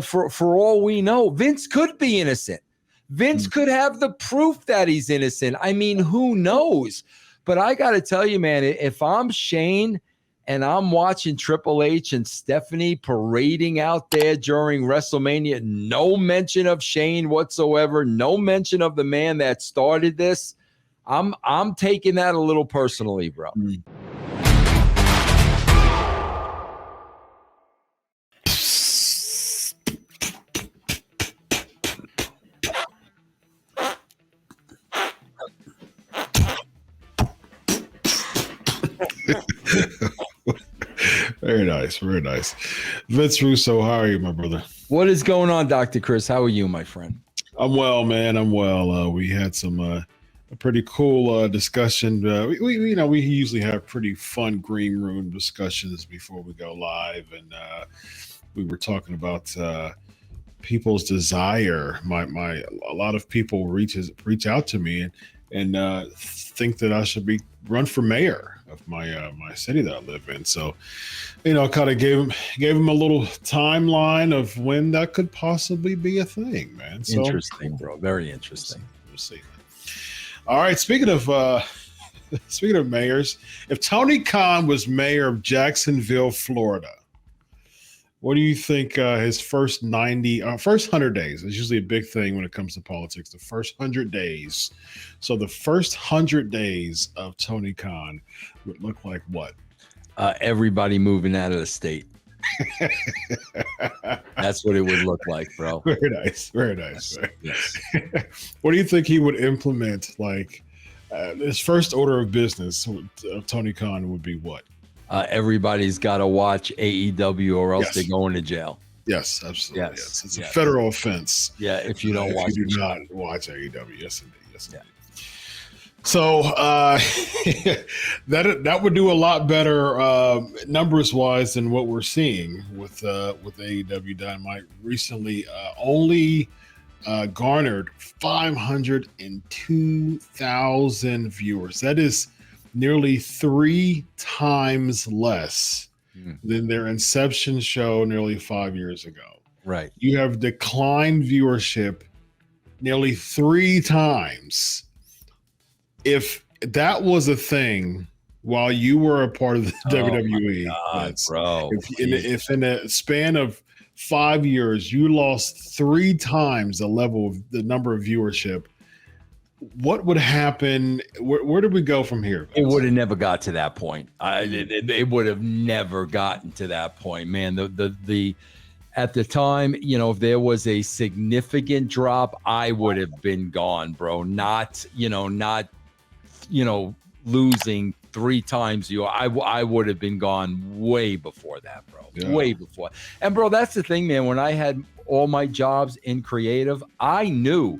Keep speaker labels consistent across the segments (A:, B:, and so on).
A: for all we know, Vince could be innocent. Vince could have the proof that he's innocent. I mean, who knows? But I got to tell you, man, if I'm Shane and I'm watching Triple H and Stephanie parading out there during WrestleMania, no mention of Shane whatsoever, no mention of the man that started this, I'm taking that a little personally, bro.
B: Very nice, very nice. Vince Russo, how are you, my brother?
A: What is going on, Dr. Chris? How are you, my friend?
B: I'm well, man. I'm well. We had some a pretty cool discussion. We usually have pretty fun green room discussions before we go live, and we were talking about people's desire. A lot of people reach out to me and think that I should run for mayor of my city that I live in. So, kind of gave him a little timeline of when that could possibly be a thing, man. So,
A: interesting, bro. Very interesting.
B: We'll see. All right. Speaking of mayors, if Tony Khan was mayor of Jacksonville, Florida, what do you think his first 100 days? It's usually a big thing when it comes to politics, the first 100 days. So the first 100 days of Tony Khan would look like what?
A: Everybody moving out of the state. That's what it would look like, bro.
B: Very nice. Very nice.
A: Yes.
B: What do you think he would implement? Like his first order of business of Tony Khan would be what?
A: Everybody's got to watch AEW or else they're going to jail.
B: Yes, absolutely. Yes. It's
A: a
B: federal offense.
A: Yeah, if you don't watch
B: you do not watch AEW. Yes, indeed. Yes, indeed.
A: Yeah.
B: So that would do a lot better numbers wise than what we're seeing with AEW Dynamite recently. Only garnered 502,000 viewers. That is nearly 3 times less than their inception show nearly 5 years ago.
A: Right.
B: You have declined viewership nearly 3 times. If that was a thing while you were a part of the WWE,
A: bro.
B: If in a span of 5 years you lost 3 times the number of viewership, what would happen? Where did we go from here?
A: It would have never got to that point. It would have never gotten to that point, man. The at the time, if there was a significant drop, I would have been gone, bro. Not losing 3 times I would have been gone way before that, bro. Yeah. Way before. And bro, that's the thing, man. When I had all my jobs in creative, I knew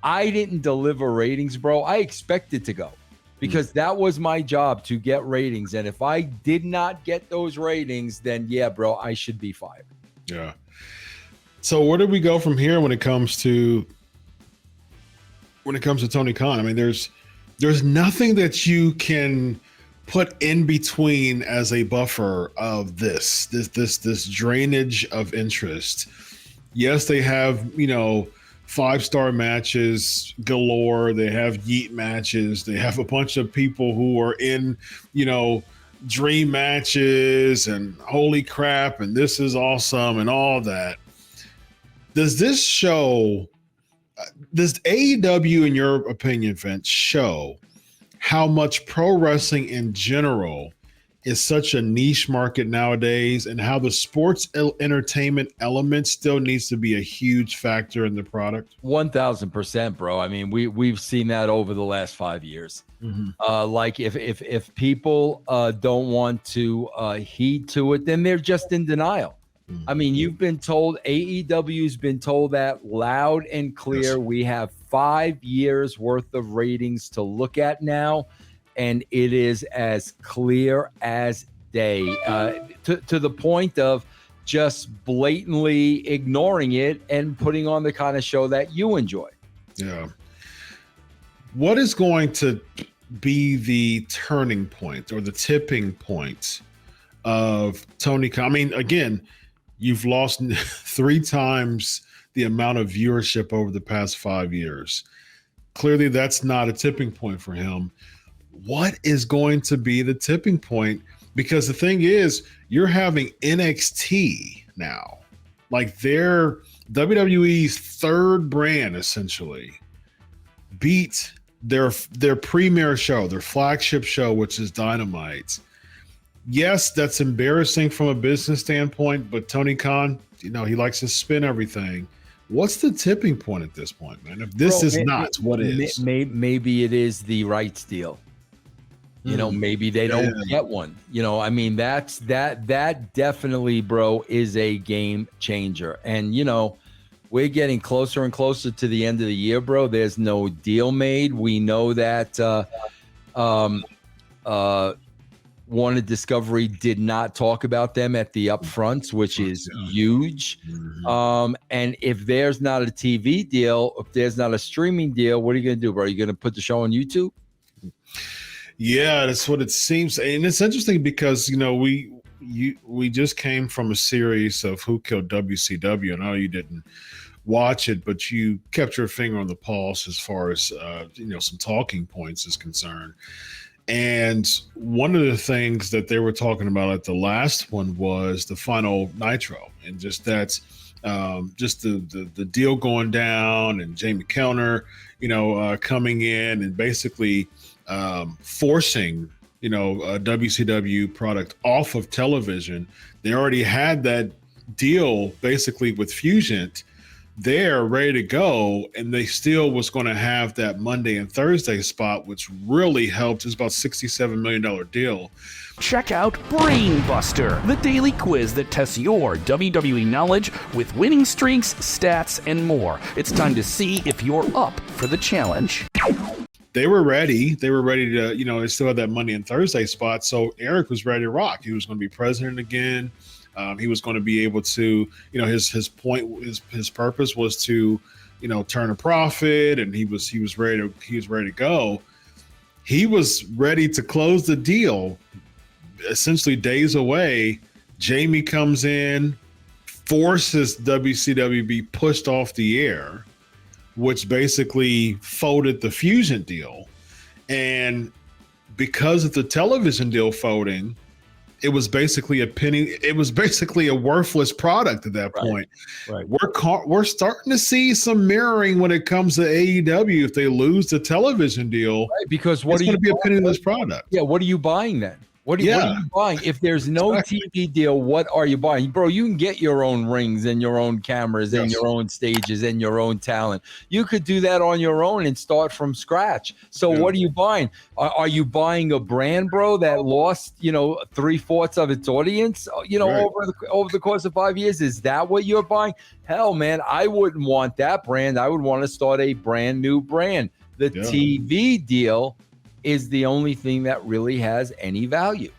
A: I didn't deliver ratings, bro. I expected to go because that was my job, to get ratings. And if I did not get those ratings, then yeah, bro, I should be fired.
B: Yeah. So where do we go from here when it comes to Tony Khan? I mean, there's nothing that you can put in between as a buffer of this drainage of interest. Yes, they have, 5-star matches galore. They have yeet matches. They have a bunch of people who are in, dream matches and holy crap and this is awesome and all that. Does AEW, in your opinion, Vince, show how much pro wrestling in general is such a niche market nowadays, and how the sports entertainment element still needs to be a huge factor in the product?
A: 1,000%, bro. I mean, we've seen that over the last 5 years. Mm-hmm. Like if people don't want to heed to it, then they're just in denial. Mm-hmm. I mean, you've been told, AEW's been told that loud and clear. Yes. We have 5 years worth of ratings to look at now. And it is as clear as day, to the point of just blatantly ignoring it and putting on the kind of show that you enjoy.
B: Yeah. What is going to be the turning point or the tipping point of Tony Khan? I mean, again, You've lost 3 times the amount of viewership over the past 5 years. Clearly, that's not a tipping point for him. What is going to be the tipping point? Because the thing is, you're having NXT now, like they're WWE's third brand, essentially, beat their premier show, their flagship show, which is Dynamite. Yes, that's embarrassing from a business standpoint, but Tony Khan, he likes to spin everything. What's the tipping point at this point, man? If this is not, what is?
A: Maybe it is the rights deal. Maybe they don't get one. I mean, that definitely, bro, is a game changer. And, we're getting closer and closer to the end of the year, bro. There's no deal made. We know that Warner Discovery did not talk about them at the upfronts, which is huge. And if there's not a TV deal, if there's not a streaming deal, what are you going to do, bro? Are you going to put the show on YouTube?
B: Yeah, that's what it seems. And it's interesting because, we just came from a series of Who Killed WCW. I know you didn't watch it, but you kept your finger on the pulse as far as, some talking points is concerned. And one of the things that they were talking about at the last one was the final Nitro, and just that's just the deal going down, and Jamie Kellner, coming in and basically forcing a WCW product off of television. They already had that deal basically with Fusion. They're ready to go, and they still was going to have that Monday and Thursday spot, which really helped. It's about $67 million deal.
C: Check out BrainBuster, the daily quiz that tests your WWE knowledge with winning streaks, stats, and more. It's time to see if you're up for the challenge.
B: They were ready. They were ready to, they still had that Monday and Thursday spot. So Eric was ready to rock. He was going to be president again. He was going to be able to, his point, his purpose was to, turn a profit, and he was ready to go. He was ready to close the deal. Essentially, days away, Jamie comes in, forces WCW be pushed off the air, which basically folded the Fusion deal. And because of the television deal folding, it was basically a penny. It was basically a worthless product at that point.
A: Right.
B: We're starting to see some mirroring when it comes to AEW. If they lose the television deal,
A: right, because
B: it's going to be a penniless product.
A: Yeah, what are you buying then? What are you buying? If there's no TV deal, what are you buying? Bro, you can get your own rings and your own cameras and your own stages and your own talent. You could do that on your own and start from scratch. So what are you buying? Are you buying a brand, bro, that lost, 3/4 of its audience, over the course of 5 years? Is that what you're buying? Hell, man, I wouldn't want that brand. I would want to start a brand new brand. The TV deal is the only thing that really has any value.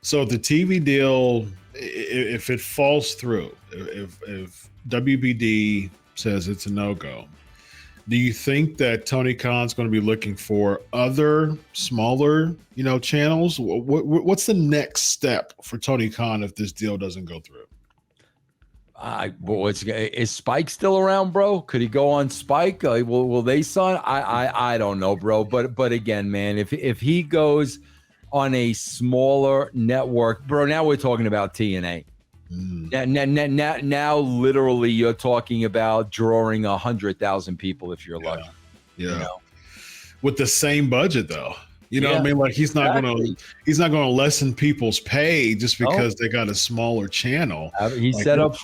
B: So the TV deal, if it falls through, if WBD says it's a no-go, do you think that Tony Khan's going to be looking for other smaller, channels? What's the next step for Tony Khan if this deal doesn't go through?
A: Is Spike still around, bro? Could he go on Spike? Will they sign? I don't know, bro. But again, man, if he goes on a smaller network, bro, now we're talking about TNA. Now, literally, you're talking about drawing 100,000 people if you're lucky.
B: Yeah. With the same budget, though. What I mean? Like he's not going to lessen people's pay just because they got a smaller channel.
A: He said up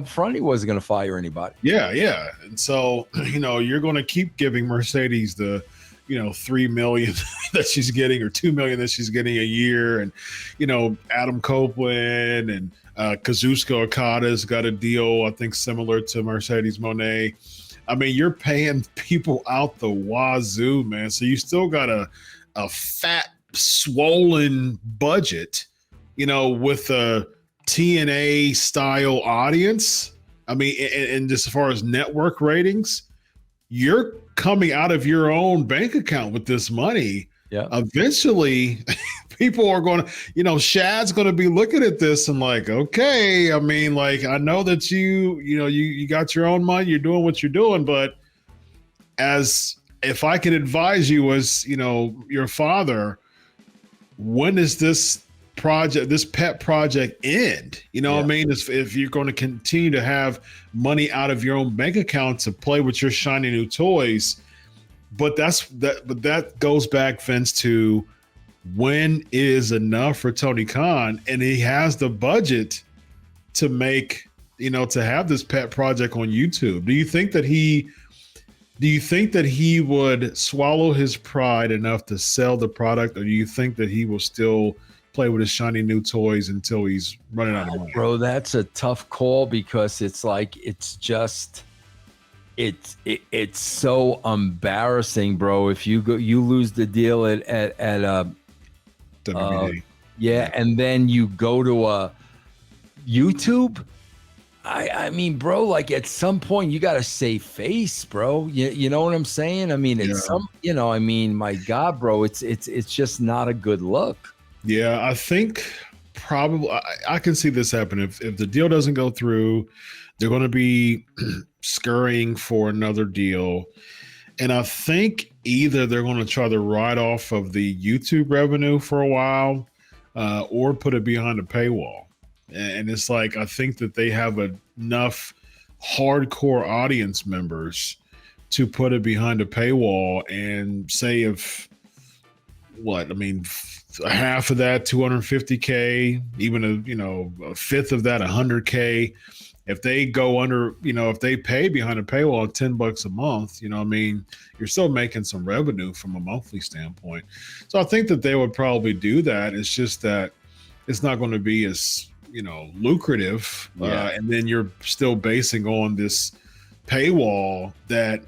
A: front he wasn't going to fire anybody.
B: Yeah. And so, you're going to keep giving Mercedes the, 3 million that she's getting or 2 million that she's getting a year. And, Adam Copeland and Kazuchika Okada's got a deal, I think, similar to Mercedes Moné. I mean, you're paying people out the wazoo, man. So you still got a fat, swollen budget, with a TNA style audience. I mean, and just as far as network ratings, you're coming out of your own bank account with this money.
A: Yeah.
B: Eventually, people are going to, Shad's going to be looking at this and like, okay, I mean, like, I know that you got your own money, you're doing what you're doing, but as if I could advise you as, your father, when does this pet project end? What I mean? If you're going to continue to have money out of your own bank account to play with your shiny new toys, but that goes back, Vince, to when is enough for Tony Khan, and he has the budget to make, to have this pet project on YouTube. Do you think that he would swallow his pride enough to sell the product, or do you think that he will still play with his shiny new toys until he's running out of money?
A: Bro, that's a tough call, because it's like, it's so embarrassing, bro. If you lose the deal at
B: WBD.
A: And then you go to YouTube. I mean, bro, like at some point you got to save face, bro. You know what I'm saying? I mean, my God, bro, it's just not a good look.
B: Yeah, I think probably I can see this happen. If the deal doesn't go through, they're going to be scurrying for another deal. And I think either they're going to try to ride off of the YouTube revenue for a while, or put it behind a paywall. And it's like, I think that they have enough hardcore audience members to put it behind a paywall, and say half of that, 250K, even a fifth of that, 100K. If they go under, if they pay behind a paywall $10 a month, you're still making some revenue from a monthly standpoint. So I think that they would probably do that. It's just that it's not going to be as, lucrative. And then you're still basing on this paywall that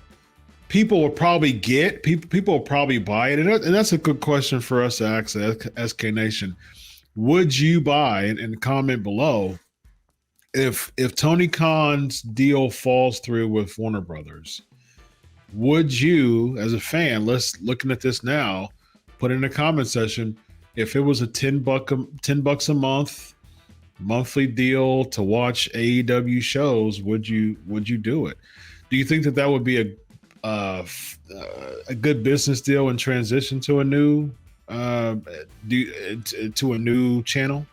B: people will probably get. People will probably buy it. And that's a good question for us to ask SK Nation. Would you buy, and comment below, if Tony Khan's deal falls through with Warner Brothers, would you, as a fan, looking at this now, put in the comment section, if it was a $10 a month monthly deal to watch AEW shows, would you do it? Do you think that would be a good business deal in transition to a new channel?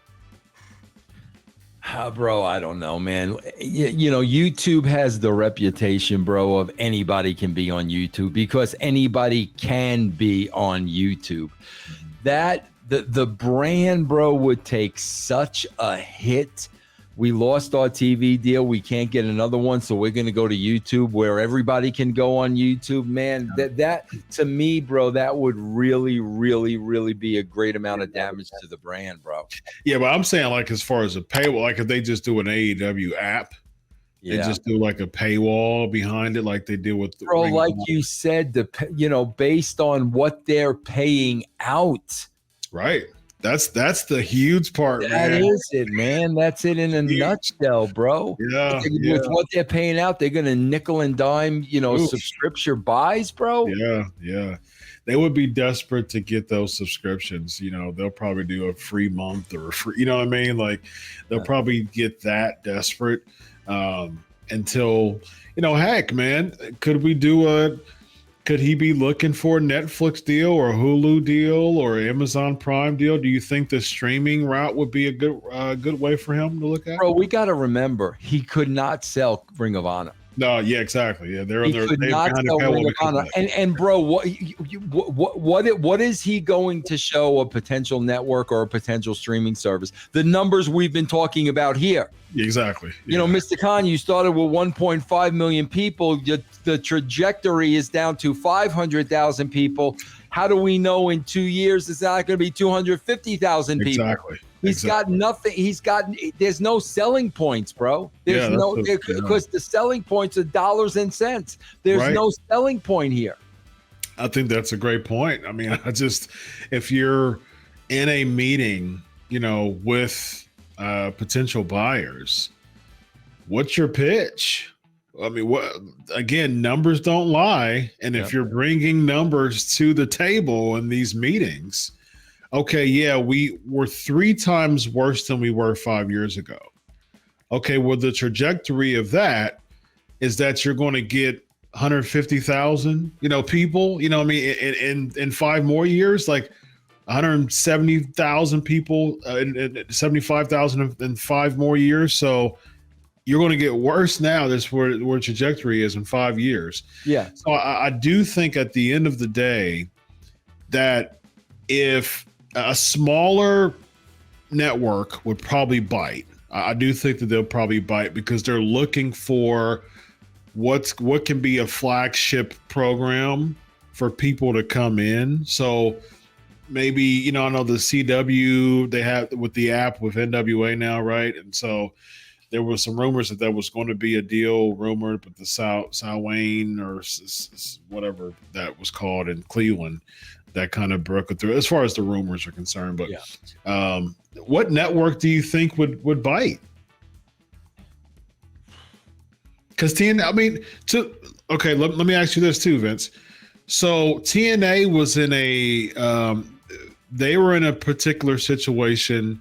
A: Bro, I don't know, man. YouTube has the reputation, bro, of anybody can be on YouTube, because anybody can be on YouTube. That the brand, bro, would take such a hit. We lost our TV deal. We can't get another one, so we're going to go to YouTube, where everybody can go on YouTube, man. That to me, bro, that would really, really, really be a great amount of damage to the brand, bro.
B: Yeah, but I'm saying, like, as far as a paywall, like if they just do an AEW app, and just do like a paywall behind it, like they did with
A: bro, like you said, based on what they're paying out.
B: Right. That's the huge part, man.
A: That is it, man. That's it in a nutshell, bro.
B: Yeah.
A: With what they're paying out, they're going to nickel and dime, subscription buys, bro.
B: Yeah. They would be desperate to get those subscriptions. They'll probably do a free month or a free, you know what I mean? Like, they'll probably get that desperate until, heck, man, could he be looking for a Netflix deal or a Hulu deal or Amazon Prime deal? Do you think the streaming route would be a good way for him to look at?
A: Bro, we got to remember, he could not sell Ring of Honor.
B: No, yeah, exactly. Yeah,
A: he could not sell Ring of Honor. And bro, what is he going to show a potential network or a potential streaming service? The numbers we've been talking about here.
B: Exactly.
A: Mr. Khan, you started with 1.5 million people. The trajectory is down to 500,000 people. How do we know in 2 years it's not going to be 250,000 people?
B: Exactly.
A: He's got nothing. There's no selling points, bro. There's because the selling points are dollars and cents. There's no selling point here.
B: I think that's a great point. I mean, if you're in a meeting, with potential buyers, what's your pitch? I mean, what again? Numbers don't lie, and if you're bringing numbers to the table in these meetings, okay, yeah, we were 3 times worse than we were 5 years ago. Okay, well, the trajectory of that is that you're going to get 150,000, people. I mean, in 5 more years, like 170,000 people, 75,000 in 5 more years. So you're going to get worse now. That's where trajectory is in 5 years.
A: Yeah.
B: So I do think at the end of the day that if a smaller network would probably bite, I do think that they'll probably bite because they're looking for what can be a flagship program for people to come in. So maybe, I know the CW they have with the app with NWA now, right? And so there was some rumors that was going to be a deal rumored, but the Wayne or whatever that was called in Cleveland, that kind of broke it through as far as the rumors are concerned. But what network do you think would bite? Because TNA, I mean, let me ask you this too, Vince. So TNA was in they were in a particular situation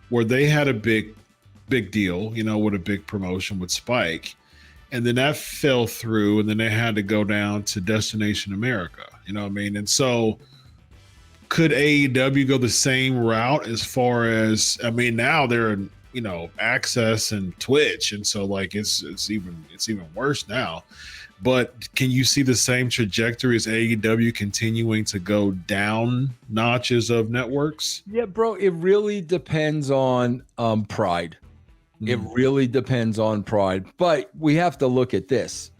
B: where they had a big deal, with a big promotion with Spike. And then that fell through, and then they had to go down to Destination America, you know what I mean? And so could AEW go the same route as far as, I mean, now they're in, Access and Twitch. And so like, it's even worse now, but can you see the same trajectory as AEW continuing to go down notches of networks?
A: Yeah, bro, it really depends on pride. It really depends on pride, but we have to look at this.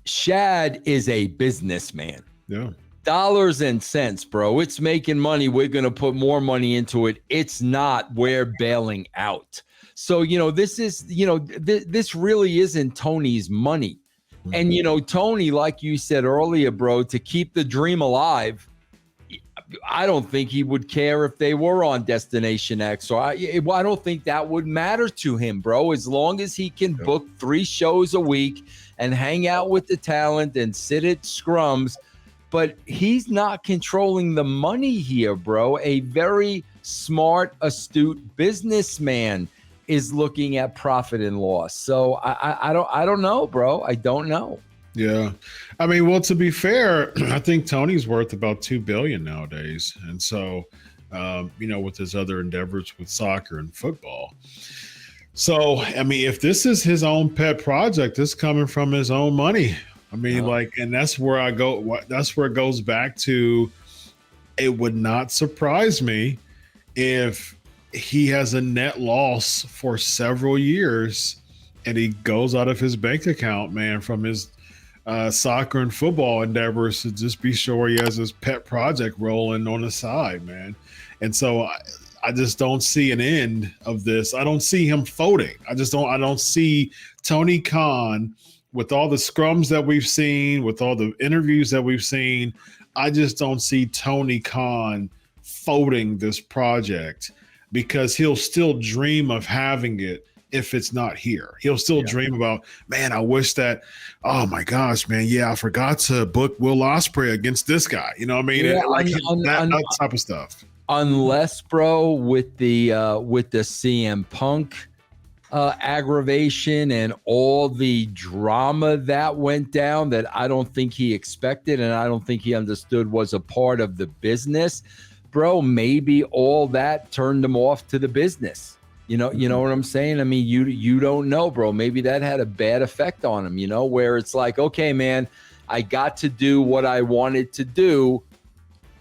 A: Shad is a businessman.
B: Yeah.
A: Dollars and cents, bro. It's making money. We're going to put more money into it. It's not, we're bailing out. So, this is, this really isn't Tony's money. And, Tony, like you said earlier, bro, to keep the dream alive, I don't think he would care if they were on Destination X. So I don't think that would matter to him, bro, as long as he can book 3 shows a week and hang out with the talent and sit at scrums. But he's not controlling the money here, bro. A very smart, astute businessman is looking at profit and loss. So I don't know, bro. I don't know.
B: Yeah. I mean, well, to be fair, I think Tony's worth about $2 billion nowadays. And so, with his other endeavors with soccer and football. So, I mean, if this is his own pet project, it's coming from his own money. I mean, and that's where I go. That's where it goes back to. It would not surprise me if he has a net loss for several years and he goes out of his bank account, man, from his soccer and football endeavors to just be sure he has his pet project rolling on the side, man. And so I just don't see an end of this. I don't see him folding. I don't see Tony Khan with all the scrums that we've seen, with all the interviews that we've seen. I just don't see Tony Khan folding this project because he'll still dream of having it if it's not here. He'll still dream about, man, I wish that, oh my gosh, man, yeah, I forgot to book Will Ospreay against this guy. You know what I mean?
A: Yeah,
B: that type of stuff.
A: Unless, bro, with the CM Punk aggravation and all the drama that went down that I don't think he expected and I don't think he understood was a part of the business, bro, maybe all that turned him off to the business. You know what I'm saying? I mean, you don't know, bro. Maybe that had a bad effect on him, where it's like, okay, man, I got to do what I wanted to do,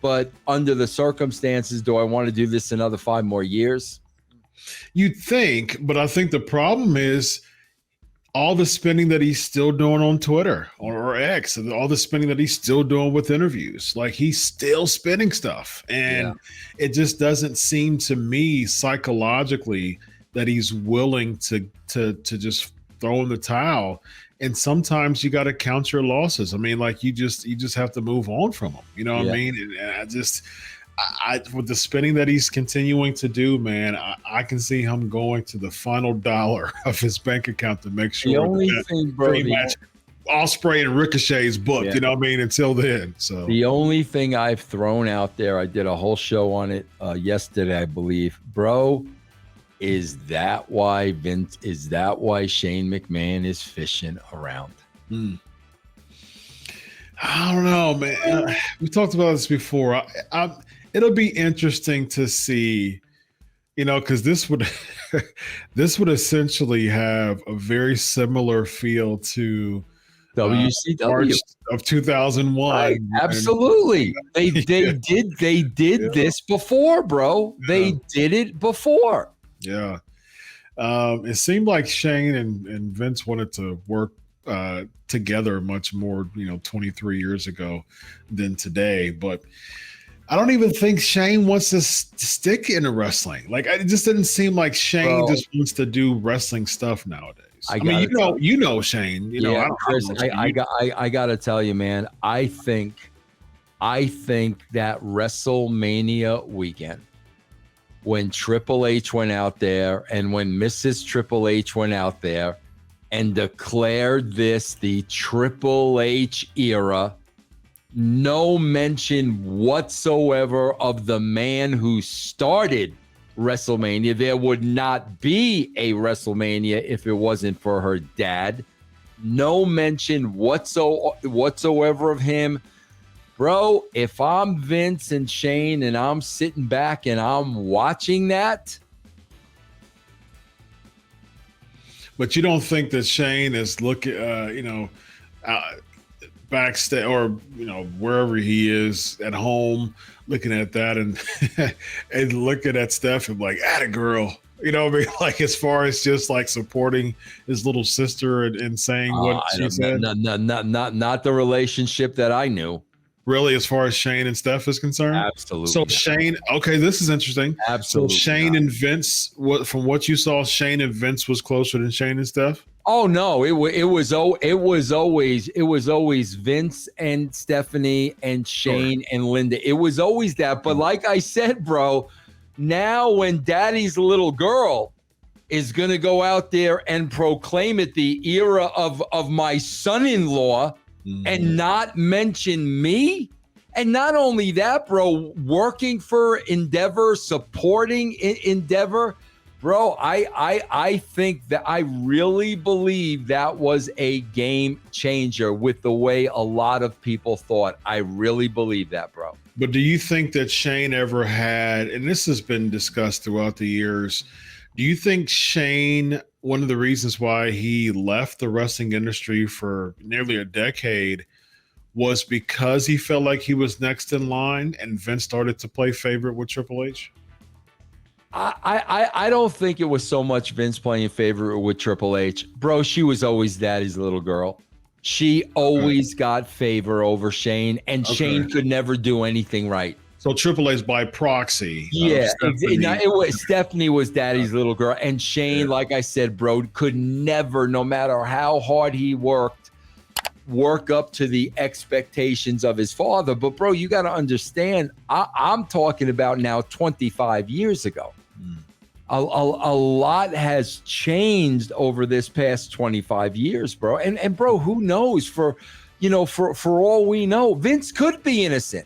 A: but under the circumstances, do I want to do this another 5 more years?
B: You'd think, but I think the problem is all the spending that he's still doing on Twitter or X, and all the spending that he's still doing with interviews. Like, he's still spending stuff. And it just doesn't seem to me psychologically that he's willing to just throw in the towel. And sometimes you got to count your losses. I mean, like, you just have to move on from them. You know what I mean? And with the spending that he's continuing to do, man, I can see him going to the final dollar of his bank account to make sure
A: The only
B: that
A: thing, bro,
B: match Ospreay and Ricochet's booked.
A: Yeah.
B: You know what I mean? Until then, so
A: the only thing I've thrown out there, I did a whole show on it yesterday, I believe, bro. Is that why Shane McMahon is fishing around?
B: I don't know, man. We talked about this before. It'll be interesting to see, because this would essentially have a very similar feel to
A: WCW
B: March of 2001.
A: Right, absolutely. They did this before, bro. They did it before.
B: Yeah. It seemed like Shane and Vince wanted to work together much more, 23 years ago than today. But I don't even think Shane wants to stick into wrestling. Like, it just didn't seem like Shane just wants to do wrestling stuff nowadays. I mean, you know Shane.
A: Chris, I got to tell you, man. I think that WrestleMania weekend, when Triple H went out there and when Mrs. Triple H went out there and declared this the Triple H era, no mention whatsoever of the man who started WrestleMania. There would not be a WrestleMania if it wasn't for her dad. No mention whatsoever of him. Bro, if I'm Vince and Shane and I'm sitting back and I'm watching that.
B: But you don't think that Shane is looking, backstage or, wherever he is at home, looking at that and and looking at Steph and like, atta girl. You know what I mean? Like, as far as just like supporting his little sister and saying what she said.
A: Not the relationship that I knew.
B: Really, as far as Shane and Steph is concerned?
A: Absolutely.
B: So Shane, okay, this is interesting.
A: Absolutely.
B: So Shane and Vince, from what you saw, Shane and Vince was closer than Shane and Steph?
A: Oh no, it was always Vince and Stephanie and Shane and Linda. It was always that. But like I said, bro, now when Daddy's little girl is gonna go out there and proclaim it the era of my son-in-law and not mention me. And not only that, bro, working for Endeavor, supporting Endeavor, bro, I think that I really believe that was a game changer with the way a lot of people thought. I really believe that, bro.
B: But do you think that Shane ever had, and this has been discussed throughout the years, do you think Shane, one of the reasons why he left the wrestling industry for nearly a decade was because he felt like he was next in line and Vince started to play favorite with Triple H?
A: I don't think it was so much Vince playing favorite with Triple H. Bro, she was always Daddy's little girl. She always got favor over Shane, and Shane could never do anything right.
B: So Triple H by proxy.
A: Yeah, Stephanie was Daddy's little girl, and Shane, like I said, bro, could never, no matter how hard he worked, work up to the expectations of his father. But bro, you got to understand, I'm talking about now 25 years ago. A lot has changed over this past 25 years, bro. And bro, who knows? For all we know, Vince could be innocent.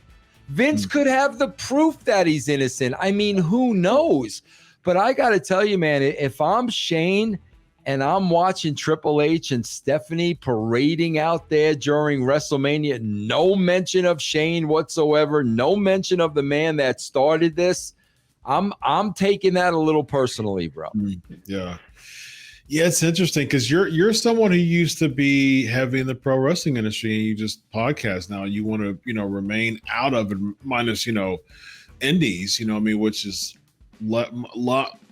A: Vince could have the proof that he's innocent. I mean, who knows? But I got to tell you, man, if I'm Shane and I'm watching Triple H and Stephanie parading out there during WrestleMania, no mention of Shane whatsoever, no mention of the man that started this, I'm taking that a little personally, bro.
B: Yeah. Yeah, it's interesting because you're someone who used to be heavy in the pro wrestling industry, and you just podcast now. You want to, remain out of it, minus, indies, which is a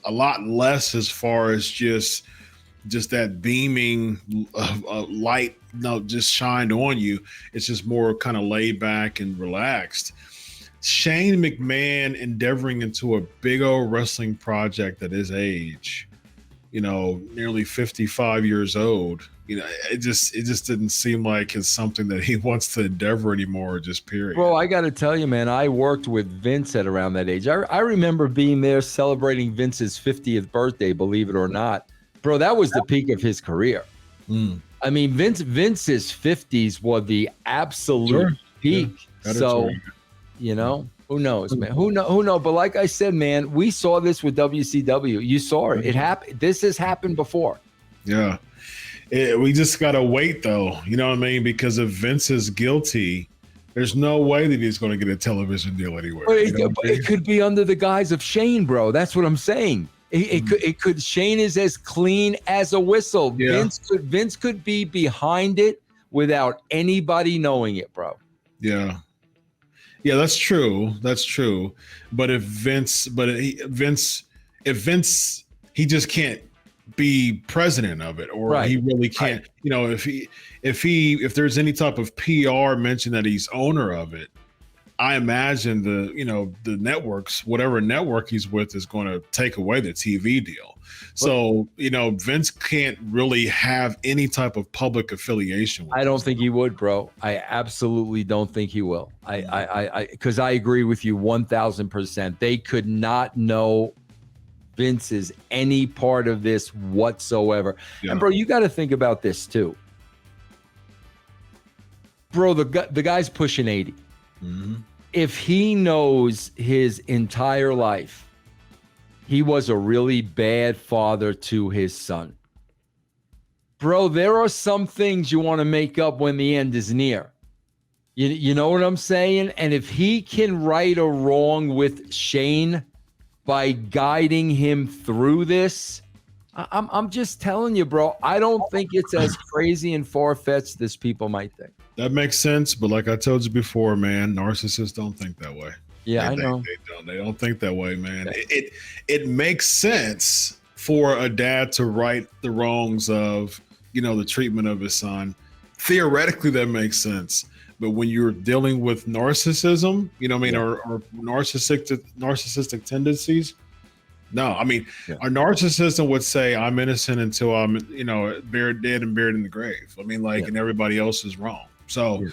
B: lot less as far as just that beaming light, just shined on you. It's just more kind of laid back and relaxed. Shane McMahon endeavoring into a big old wrestling project at his age. nearly 55 years old. It just didn't seem like it's something that he wants to endeavor anymore, just period.
A: Bro, I got to tell you, man, I worked with Vince at around that age. I remember being there celebrating Vince's 50th birthday, believe it or not. Bro, that was the peak of his career. I mean, Vince's 50s were the absolute peak. Yeah, so, who knows, man? Who knows? But like I said, man, we saw this with WCW. You saw it. It happened. This has happened before.
B: Yeah. We just got to wait, though. You know what I mean? Because if Vince is guilty, there's no way that he's going to get a television deal anywhere.
A: It could be under the guise of Shane, bro. That's what I'm saying. It could. Shane is as clean as a whistle. Yeah. Vince could be behind it without anybody knowing it, bro.
B: Yeah. Yeah, that's true. That's true. But if Vince, he just can't be president of it, or he really can't. Right. If there's any type of PR mention that he's owner of it, I imagine the networks, whatever network he's with, is going to take away the TV deal. So, Vince can't really have any type of public affiliation with
A: I don't think he would, bro. I absolutely don't think he will. Because I agree with you 1,000%. They could not know Vince is any part of this whatsoever. Yeah. And, bro, you got to think about this, too. Bro, the guy's pushing 80. Mm-hmm. If he knows his entire life he was a really bad father to his son, bro, there are some things you want to make up when the end is near. You know what I'm saying? And if he can right a wrong with Shane by guiding him through this, I'm just telling you, bro, I don't think it's as crazy and far-fetched as people might think.
B: That makes sense, but like I told you before, man, narcissists don't think that way.
A: Yeah, I know.
B: They don't think that way, man. Yeah. It makes sense for a dad to right the wrongs of, the treatment of his son. Theoretically, that makes sense. But when you're dealing with narcissism, or narcissistic tendencies, no. I mean, a narcissist would say, I'm innocent until I'm, dead and buried in the grave. I mean, and everybody else is wrong. So,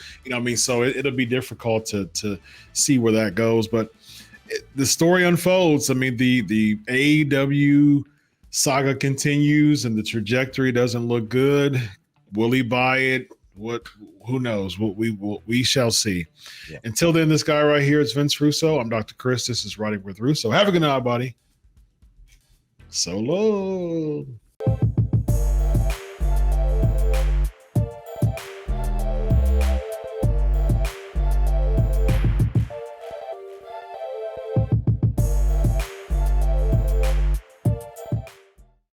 B: so it'll be difficult to see where that goes. But the story unfolds. I mean, the AEW saga continues and the trajectory doesn't look good. Will he buy it? Who knows? We shall see. Yeah. Until then, this guy right here is Vince Russo. I'm Dr. Chris. This is Riding with Russo. Have a good night, buddy. So long.